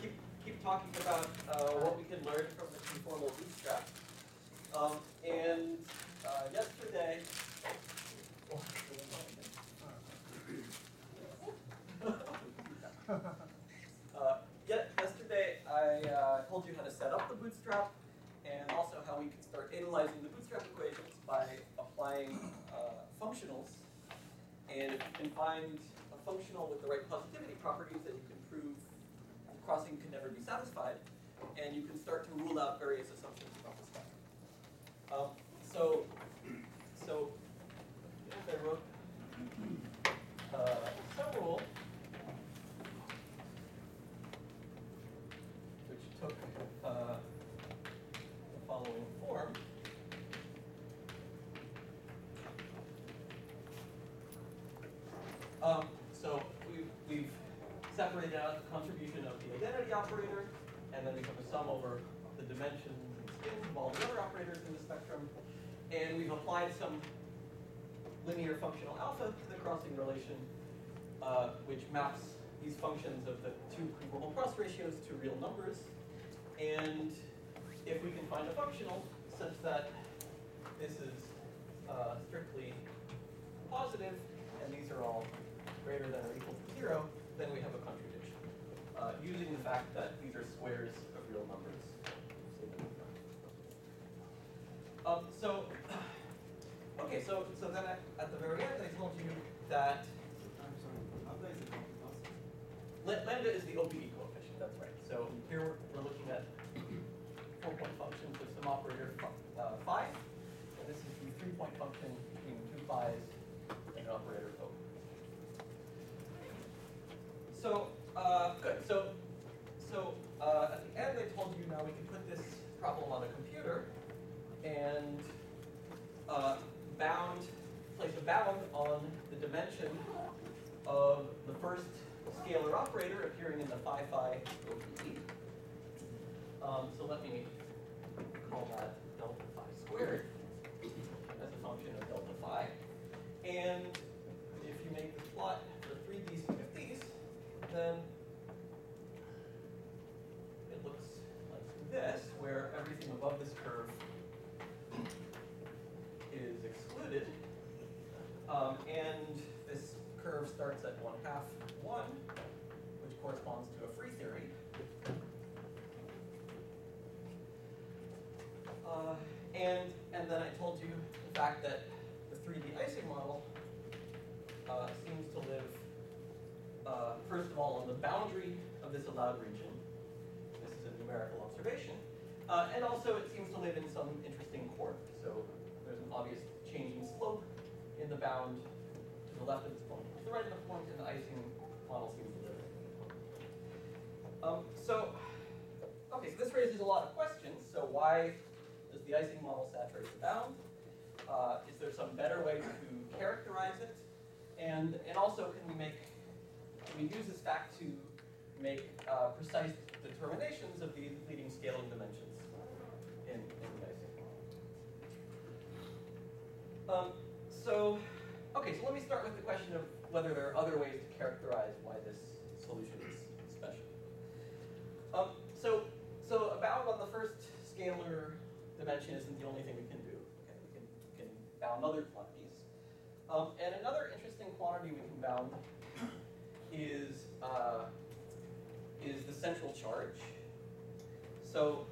to keep talking about what we can learn from the conformal bootstrap. And yesterday, yesterday I told you how to set up the bootstrap and also how we can start analyzing the bootstrap equations by applying functionals. And if you can find a functional with the right positivity properties, then you can prove crossing can never be satisfied, and you can start to rule out various assumptions about the stack. So I wrote some rule which took the following form. So we've separated out the contribution of the identity operator, and then we have a sum over the dimensions and spins of all the other operators in the spectrum. And we've applied some linear functional alpha to the crossing relation, which maps these functions of the two conformal cross ratios to real numbers. And if we can find a functional such that this is strictly positive, and these are all greater than or equal to 0, then we have a contradiction, using the fact that these are squares of real numbers. So then at the very end, I told you that lambda is the OBE coefficient. That's right. So here we're looking at 4-point functions with some operator phi, and this is the 3-point function between two phi's and an operator O. So good. So at the end, I told you now we can put this problem on a computer and place a bound on the dimension of the first scalar operator appearing in the phi OBE. So let me call that delta phi squared as a function of delta phi. And if you make the plot for 3D CFTs, then it looks like this, where everything above this curve is excluded. And this curve starts at 1/2 1, which corresponds to a free theory. And then I told you the fact that the 3D Ising model seems to live, first of all, on the boundary of this allowed region. This is a numerical observation. And also it seems to live in some interesting quarter. So there's an obvious change in slope in the bound to the left of this point, to the right of the point, and the Ising model seems to live in the point. So this raises a lot of questions. So why does the Ising model saturate the bound? Is there some better way to characterize it? And also, can we use this fact to make precise determinations of the leading scaling dimensions in the Ising? So let me start with the question of whether there are other ways to characterize why this solution is special. So a bound on the first scalar dimension isn't the only thing we can do. Okay, we can bound other quantities. And another interesting quantity we can bound is the central charge. So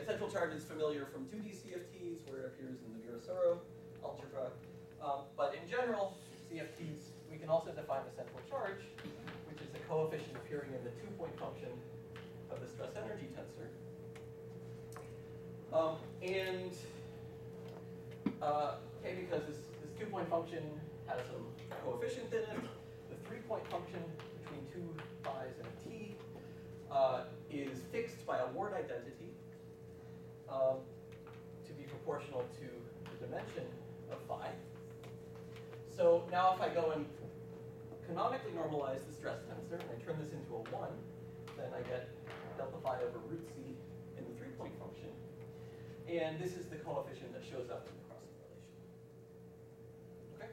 central charge is familiar from 2D CFTs, where it appears in the Virasoro algebra. But in general, CFTs, we can also define a central charge, which is the coefficient appearing in the 2-point function of the stress energy tensor. Because this 2-point function has some coefficient in it, the 3-point function between two phi's and a t is fixed by a Ward identity to be proportional to the dimension of phi. So now if I go and canonically normalize the stress tensor and I turn this into a 1, then I get delta phi over root c in the 3-point function. And this is the coefficient that shows up in the crossing relation. Okay?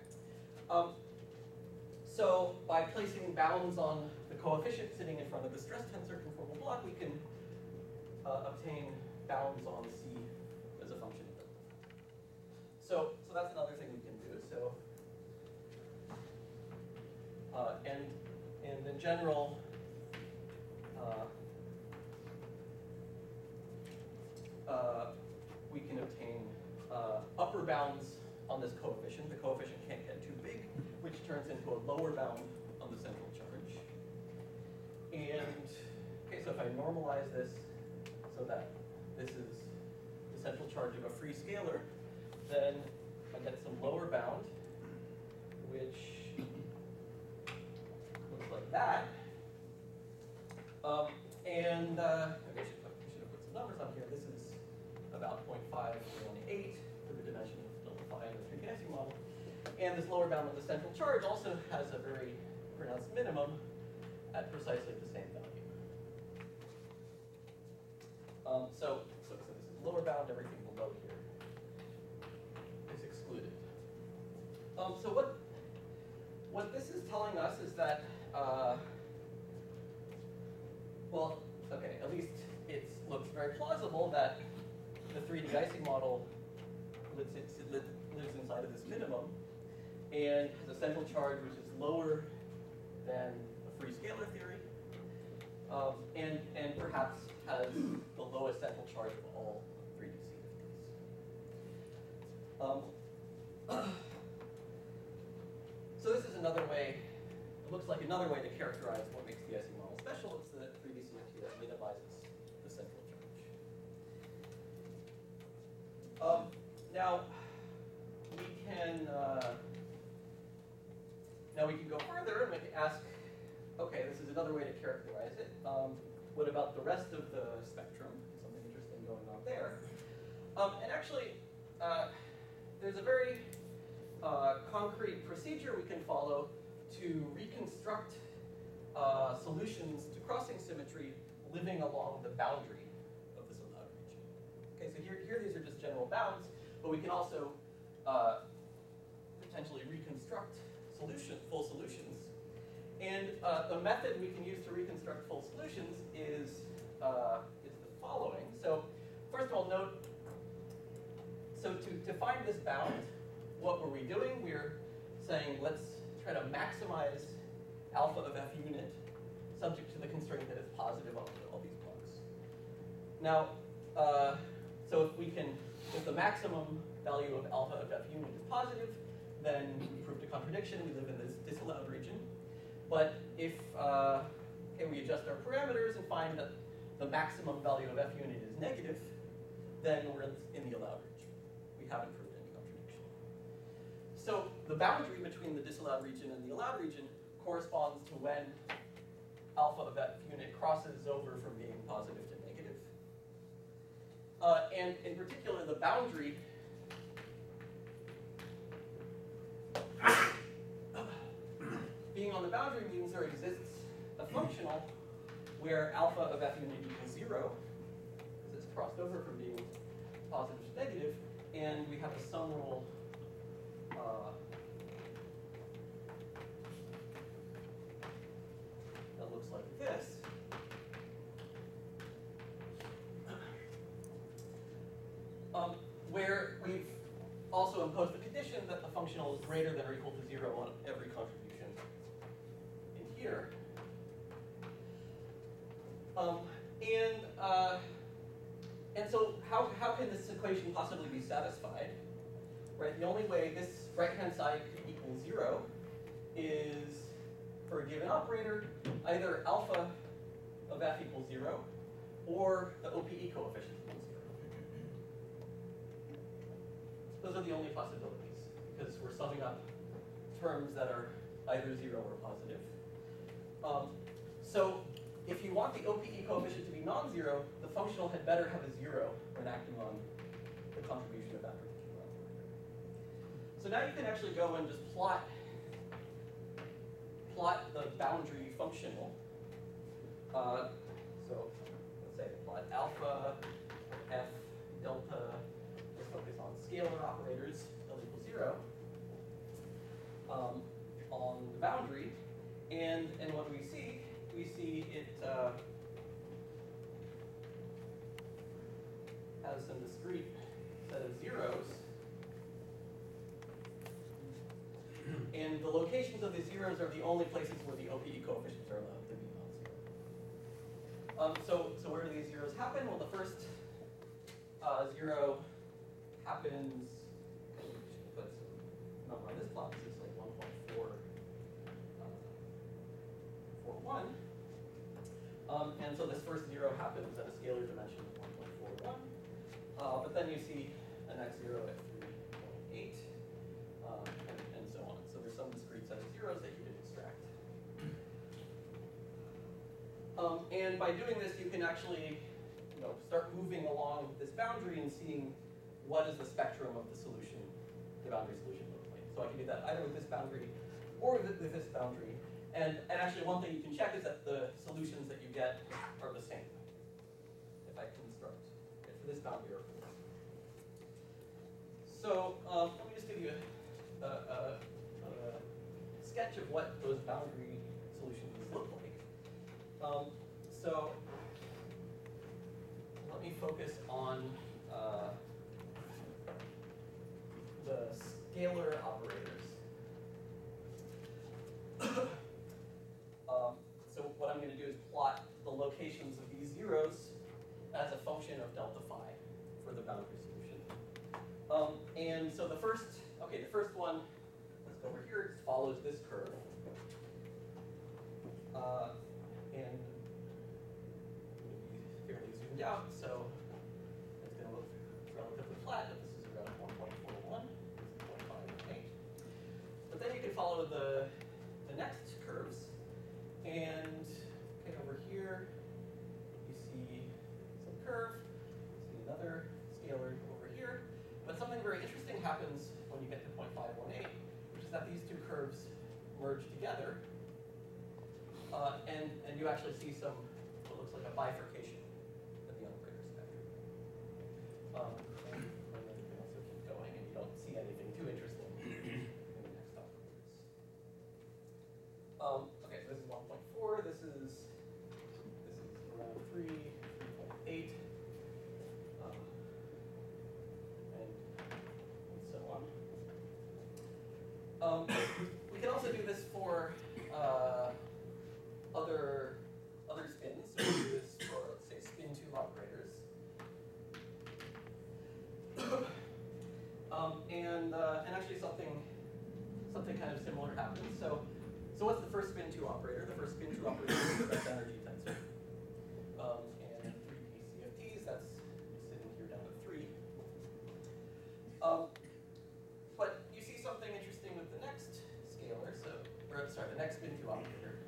So by placing bounds on the coefficient sitting in front of the stress tensor conformal block, we can obtain bounds on C as a function of them. So that's another thing we can do. So, and in general, we can obtain upper bounds on this coefficient. The coefficient can't get too big, which turns into a lower bound on the central charge. And, okay, so if I normalize this so that this is the central charge of a free scalar, then I get some lower bound, which looks like that. Maybe I should have put some numbers on here. This is about 0.518 for the dimension of delta phi in the 3D IC model. And this lower bound of the central charge also has a very pronounced minimum at precisely the same value. So this is lower bound, everything below here is excluded. So what this is telling us is that, well, okay, at least it looks very plausible that the 3D Ising model lives inside of this minimum and has a central charge which is lower than a free scalar theory, and perhaps has the lowest central charge of all 3D CFTs. So this is another way, it looks like another way to characterize what makes the Ising model special. It's the 3D CFT that minimizes the central charge. Now we can go further and we can ask, okay, this is another way to characterize it. What about the rest of the spectrum? Something interesting going on there. And actually, there's a very concrete procedure we can follow to reconstruct solutions to crossing symmetry living along the boundary of this allowed region. Okay, so here these are just general bounds, but we can also potentially reconstruct full solutions. And the method we can use to reconstruct full solutions is the following. So first of all, note, so to find this bound, what were we doing? We're saying let's try to maximize alpha of f unit subject to the constraint that it's positive on all these blocks. Now, so if the maximum value of alpha of f unit is positive, then we proved a contradiction. We live in this disallowed region. But if we adjust our parameters and find that the maximum value of f unit is negative, then we're in the allowed region. We haven't proved any contradiction. So the boundary between the disallowed region and the allowed region corresponds to when alpha of f unit crosses over from being positive to negative. And in particular, the boundary being on the boundary means there exists a functional where alpha of f unit equals 0, because it's crossed over from being positive to negative, and we have a sum rule that looks like this. Where we've also imposed the condition that the functional is greater than or equal to 0 on every contribution in here. And so how can this equation possibly be satisfied? Right, the only way this right-hand side could equal 0 is for a given operator, either alpha of f equals 0 or the OPE coefficient equals 0. Those are the only possibilities, because we're summing up terms that are either 0 or positive. So if you want the OPE coefficient to be non-zero, the functional had better have a 0 when acting on the contribution of that particular operator. So now you can actually go and just plot the boundary functional. So let's say plot alpha f delta. Let's focus on scalar operators L equals 0 on the boundary, and what do we see? We we see it has some discrete set of zeros. And the locations of the zeros are the only places where the OPE coefficients are allowed to be non-zero. So where do these zeros happen? Well, the first zero happens, put some number on this plot, this is like 1.441. And so this first zero happens at a scalar dimension of 1.41. But then you see the next zero at 3.8, and so on. So there's some discrete set of zeros that you can extract. And by doing this, you can actually start moving along this boundary and seeing what is the spectrum of the solution, the boundary solution look like. So I can do that either with this boundary or with this boundary. And actually one thing you can check is that the solutions that you get are the same. If I construct it for this boundary or for this. So let me just give you a sketch of what those boundary solutions look like. So let me focus on the scalar operators. So what I'm going to do is plot the locations of these zeros as a function of delta phi for the boundary solution. And so the first one, let's go over here, it follows this curve. And it's going to be fairly zoomed out, so it's going to look relatively flat, but this is around 1.41, this is 0.518. But then you can follow the next curves, and over here, you see some curve, you see another scalar over here. But something very interesting happens when you get to 0.518, which is that these two curves merge together, and you actually see some what looks like a bifurcation of the operator spectrum. And then you can also keep going, and you don't see anything too interesting in the next operators. Okay, so this is 1.4. This is around 3.8, and so on. We can also do this for other spins. So we do this for, let's say, spin 2 operators. And actually something kind of similar happens. So what's the first spin 2 operator? The first spin 2 operator is the best energy tensor. And 3p CFTs, that's sitting here down at 3. But you see something interesting with the next scalar, the next spin 2 operator,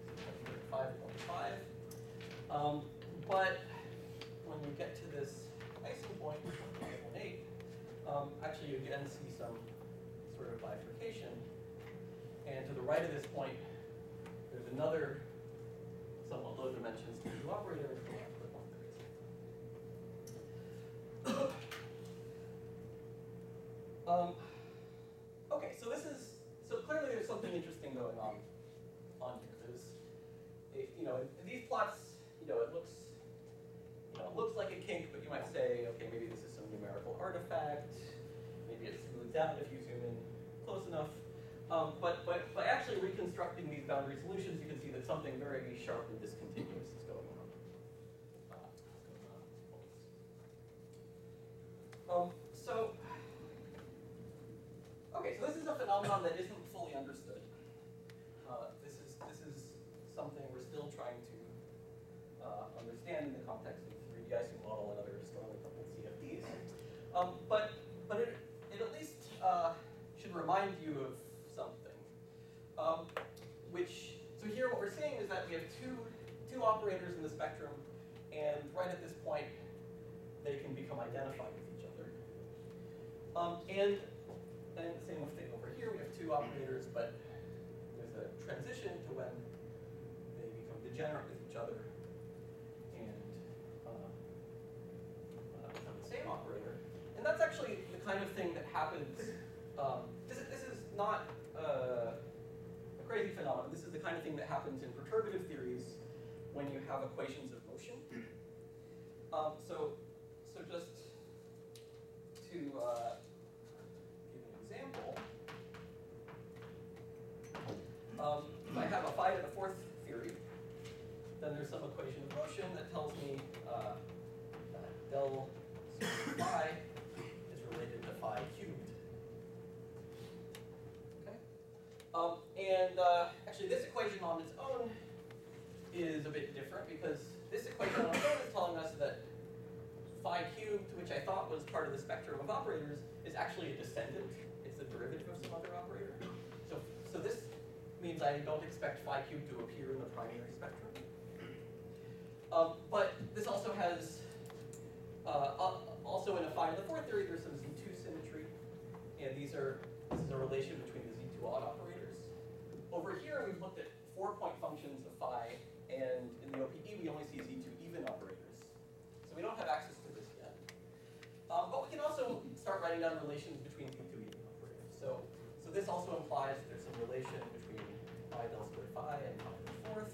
5.5. But when you get to this icing point, 5.8, actually you again see some sort of bifurcation. And to the right of this point, there's another somewhat low dimensions spin 2 operator. Okay, so clearly there's something interesting going on here. There's, in these plots, it looks like a kink, but you might say, okay, maybe this is some numerical artifact. Maybe it's smoothed out if you zoom in close enough. But by actually reconstructing these boundary solutions, you can see that something very sharp and discontinuous is going on. Okay, so this is a phenomenon that isn't fully understood. This is something we're still trying to understand in the context of the 3D icing model and other strongly coupled CFTs. But it at least should remind you of something. So here what we're seeing is that we have two operators in the spectrum, and right at this point, they can become identified with each other. And the same thing over here, we have two operators, but there's a transition to when they become degenerate with each other and become the same operator. And that's actually the kind of thing that happens. This is not a crazy phenomenon. This is the kind of thing that happens in perturbative theories when you have equations of motion. So just to give an example, if I have a phi to the fourth theory, then there's some equation of motion that tells me that del squared phi is related to phi cubed. Okay. Actually, this equation on its own is a bit different because this equation on its own is telling us that phi cubed, which I thought was part of the spectrum of operators, is actually a descendant. It's a derivative of some other operator. So this means I don't expect phi cubed to appear in the primary spectrum. But this also has, also in a phi to the fourth theory, there's some Z2 symmetry, and this is a relation between the Z2 odd operators. Over here, we've looked at 4-point functions of phi, and in the OPE, we only see Z2 even operators. So we don't have access to this yet. But we can also start writing down relations between Z2 even operators. So this also implies that there's some relation between phi del squared phi and phi to the fourth,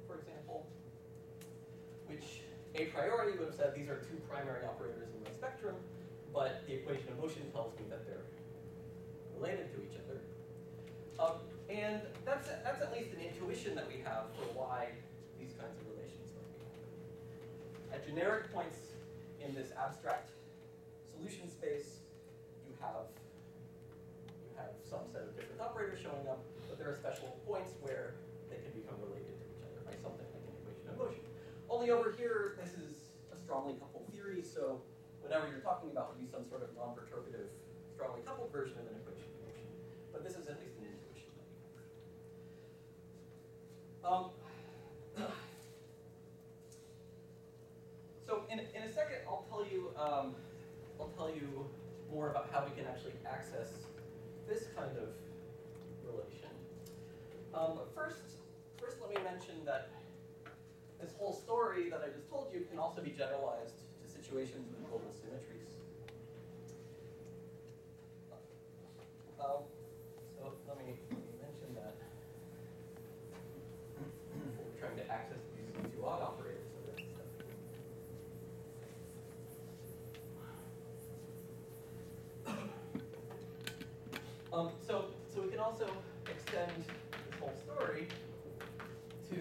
for example, which a priori would have said these are two primary operators in my spectrum, but the equation of motion tells me that they're related to each other. And that's at least an intuition that we have for why these kinds of relations might be happening. At generic points in this abstract solution space, you have some set of different operators showing up, but there are special points where they can become related to each other by something like an equation of motion. Only over here, this is a strongly coupled theory, so whatever you're talking about would be some sort of non-perturbative, strongly coupled version of an equation of motion. But this is at least an intuition that we have. So in a second, I'll tell you more about how we can actually access this kind of relation. But first, let me mention that this whole story that I just told you can also be generalized to situations with global symmetries. So let me mention that we're trying to access these two odd operators and stuff. So we can also extend this whole story to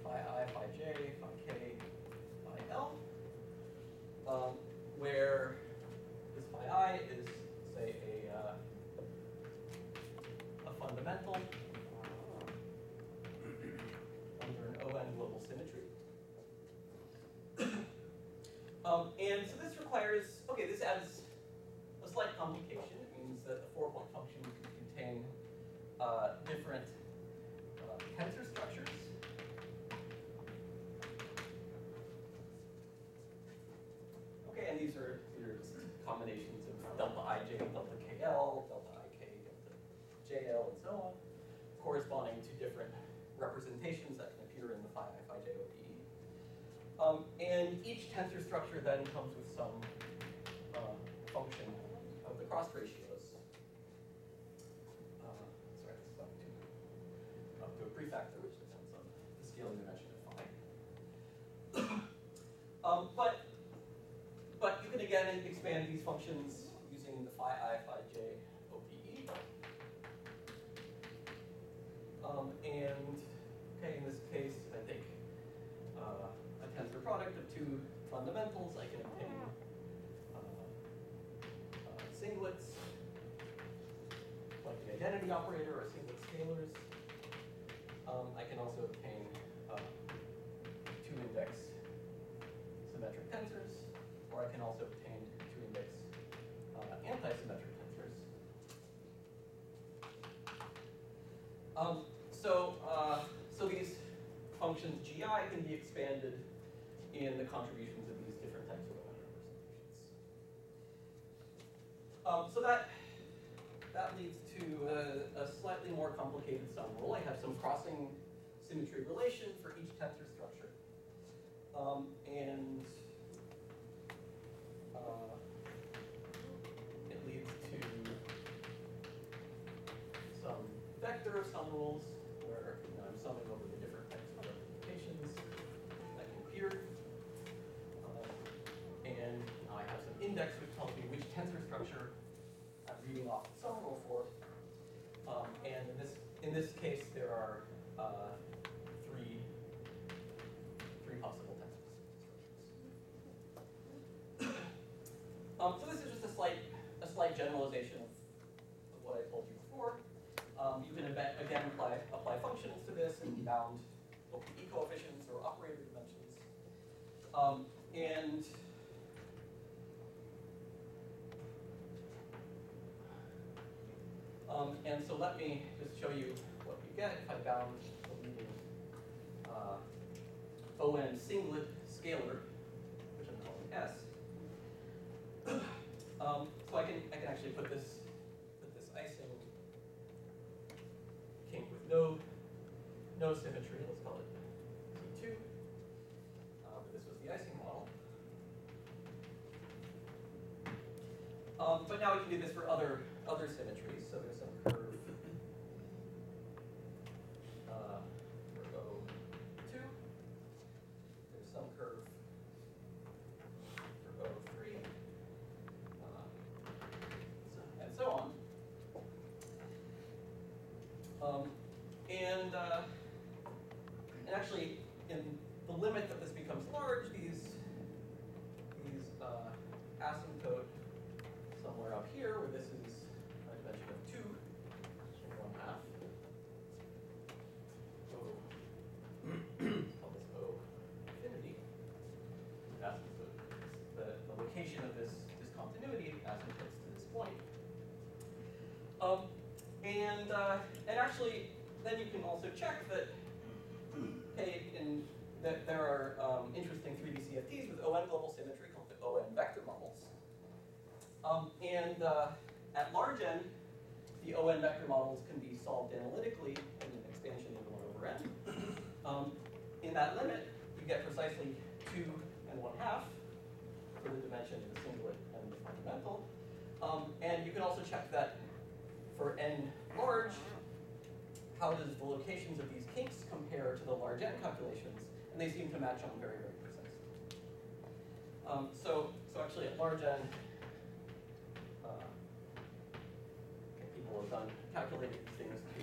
phi I, phi j, phi k, phi l, where this phi I is, say, a fundamental under an ON global symmetry. And so this requires, okay, this adds a slight complication. It means that the 4-point function can contain different tensor structures. Okay, and these are just combinations of delta ij, delta kl, delta ik, delta jl, and so on, corresponding to different representations that can appear in the phi I, phi j OPE. And each tensor structure then comes with some function of the cross ratios. Sorry, this is up to a prefactor, which depends on the scaling dimension of phi. But you can again expand these functions using the phi I, phi j OPE. And okay, in this case, I think a tensor product of two fundamentals, I can obtain singlets, like an identity operator or singlet scalars. I can also obtain two-index symmetric tensors, or I can also obtain two-index anti-symmetric tensors. So these functions gi can be expanded in the contributions of these different types of representations. So that leads to a slightly more complicated sum rule. I have some crossing symmetry relation for each tensor structure. And it leads to some vector sum rules this case, there are three possible tensors. So this is just a slight generalization of what I told you before. You can again apply functions to this and bound OPE coefficients or operator dimensions. And so let me just show you what you get if I bound the leading ON singlet scalar, which I'm calling S. So I can actually put this icing kink with no symmetry. Let's call it T2. But this was the icing model. But now we can do this for other symmetries. So there's some curve for O2. There's some curve for O3, and so on. And actually, in the limit that this becomes large, these asymptote somewhere up here, where this is a dimension of 2 and 1/2. So call this O infinity. Asymptote. The location of this discontinuity asymptotes to this point. And actually, then you can also check that, that there are interesting 3D CFTs with ON global symmetry called the ON vector models. At large n, the ON vector models can be solved analytically in an expansion of 1/n. In that limit, you get precisely 2 and 1/2 for the dimension of the singlet and the fundamental. And you can also check that for n large, how does the locations of these kinks compare to the large n calculations? And they seem to match on very, very precisely. So actually at large n, people have done calculating these things to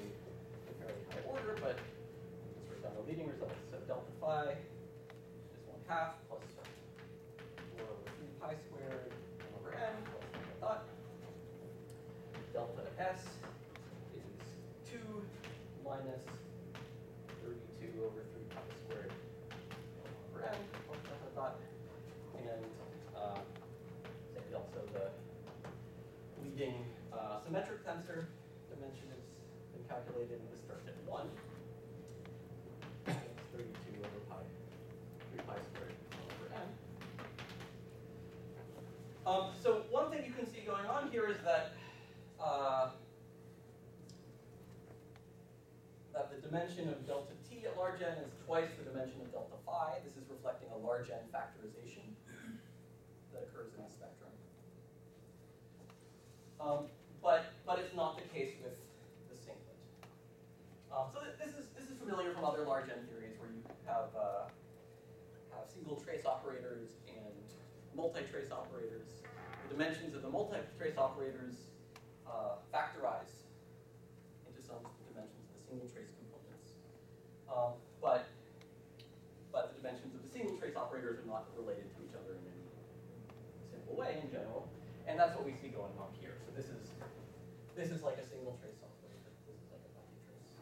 a fairly high order, but just write down the leading results. So delta phi is 1/2 plus 4 over 3 pi squared 1 over n plus dot. Delta s is 2 minus 32 over 3 pi squared 1 over n plus dot. And also the leading symmetric tensor dimension has been calculated, and this starts at 1. It's 32 over 3 pi squared 1 over n. So one thing you can see going on here is that that the dimension of delta t at large n is twice the dimension of delta phi. This is reflecting a large n factorization that occurs in the spectrum. But it's not the case with the singlet. So this is familiar from other large n theories where you have single trace operators and multi-trace operators. The dimensions of the multi-trace operators factorize into some dimensions of the single trace components. But the dimensions of the single trace operators are not related to each other in any simple way in general. And that's what we see going on here. So this is like a single trace operator. This is like a multi-trace.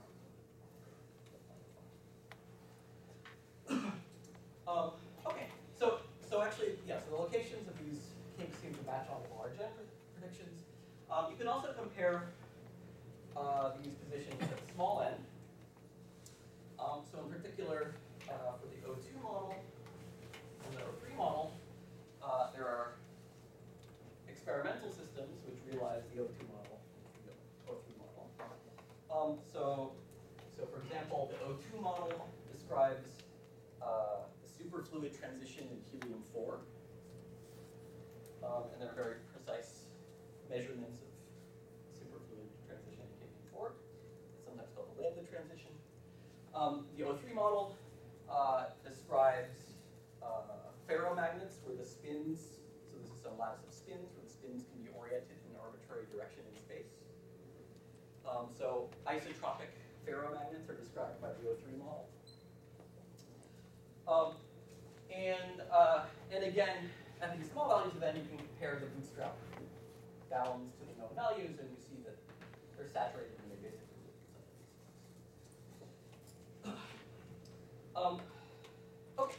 Okay. So actually, yeah. So the locations of these kinks seem to match on the large n predictions. You can also compare these positions at small n. So in particular, for the O2 model and the O3 model, there are experimental systems which realize the O2 model and the O3 model. So for example, the O2 model describes the superfluid transition in helium-4. And there are very precise measurements of superfluid transition in helium-4. It's sometimes called the lambda transition. The O3 model describes ferromagnets where the spins, so this is some lattice of spins where the spins can be oriented in an arbitrary direction in space. So isotropic ferromagnets are described by the O3 model. And again, at these small values, then you can compare the Bootstrap bounds to the known values, and you see that they're saturated and they basically okay,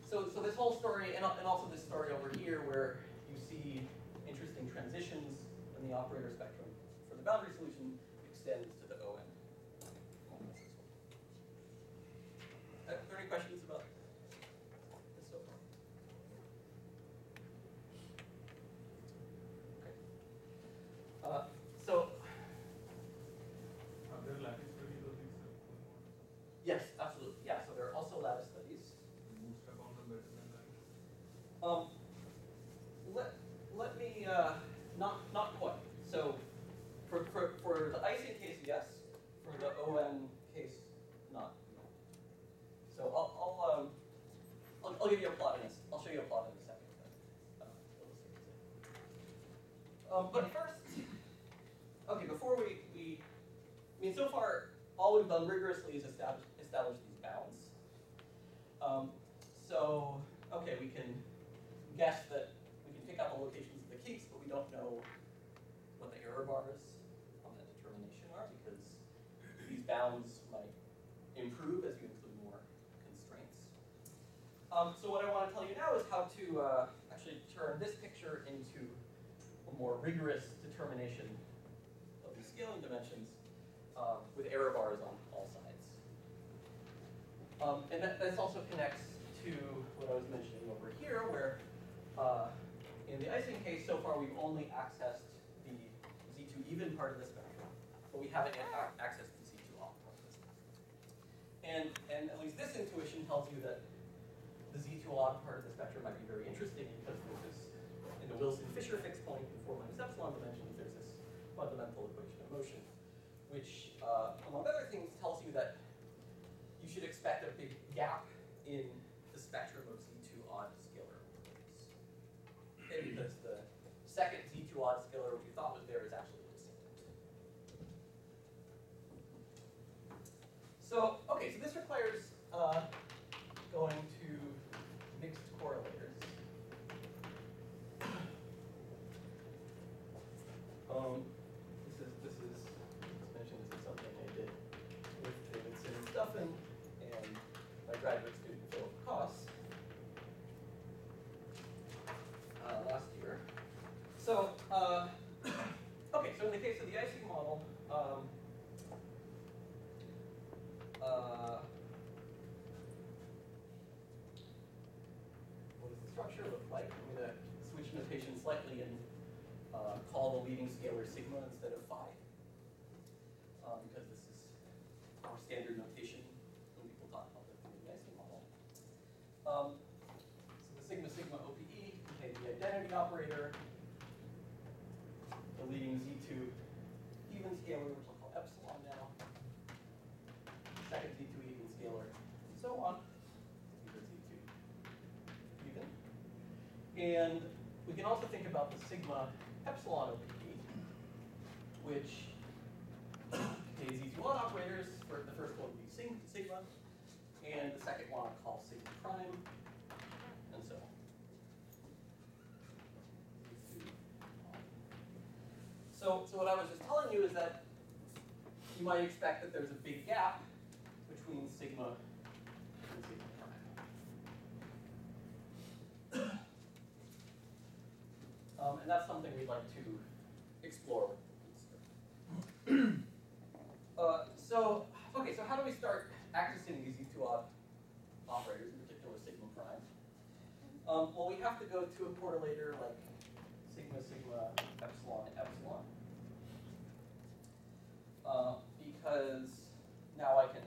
so this whole story, and also this story over here, where you see interesting transitions in the operator spectrum for the boundary solution, extends to the ON. Are there any questions about this so far? Okay. So. Are there lattice studies of these? Yes, absolutely. Yeah. So there are also lattice studies. Bootstrap on them better than that. Let me not quite. So for the icing case, yes. For the ON case, not. So I'll give you a plot in this. I'll show you a plot in a second. But first, okay. Before I mean, so far all we've done rigorously is establish these bounds. So okay, we can guess that we can pick out the locations of the keys, but we don't know what the error bars on that determination are, because these bounds might improve as you include more constraints. So what I want to tell you now is how to actually turn this picture into a more rigorous determination of the scaling dimensions with error bars on all sides. And this also connects to what I was mentioning over here, where in the icing case, so far we've only accessed the Z2 even part of the spectrum, but we haven't yet accessed the Z2 off part of the spectrum. And at least this intuition tells you that the Z2 odd part of the spectrum might be very interesting, because there's this, in the Wilson-Fisher fixed point in 4 minus epsilon dimensions, there's this fundamental equation of motion, which, among other things, tells you that you should expect a big gap in the spectrum of Z2 odd scalar orders. Okay, because the second Z2 odd scalar, which you thought was there, is actually distinct. So, okay, so this requires going to mixed correlators. This is mentioned, this is something I did with Davidson and Stuffin and my graduate student Philip Koss last year. So, okay, so in the case of the icing model, what does the structure look like? I'm going to switch notation slightly and call the leading scalar sigma instead of phi, because this is our standard notation when people talk about the icing model. So the sigma OPE contains the identity operator, the leading Z2 even scalar, which I'll call epsilon now, second Z2 even scalar, and so on, because Z2 even. And we can also think about the sigma epsilon OPE, which contains these one operators. For the first one would be sigma, and the second one I'll call sigma prime, and so on. So what I was just telling you is that you might expect that there's a big gap between sigma and sigma prime. And that's something we'd like to explore. So how do we start accessing these Z2 odd operators, in particular sigma prime? Well, we have to go to a correlator like sigma, epsilon, epsilon. Because now I can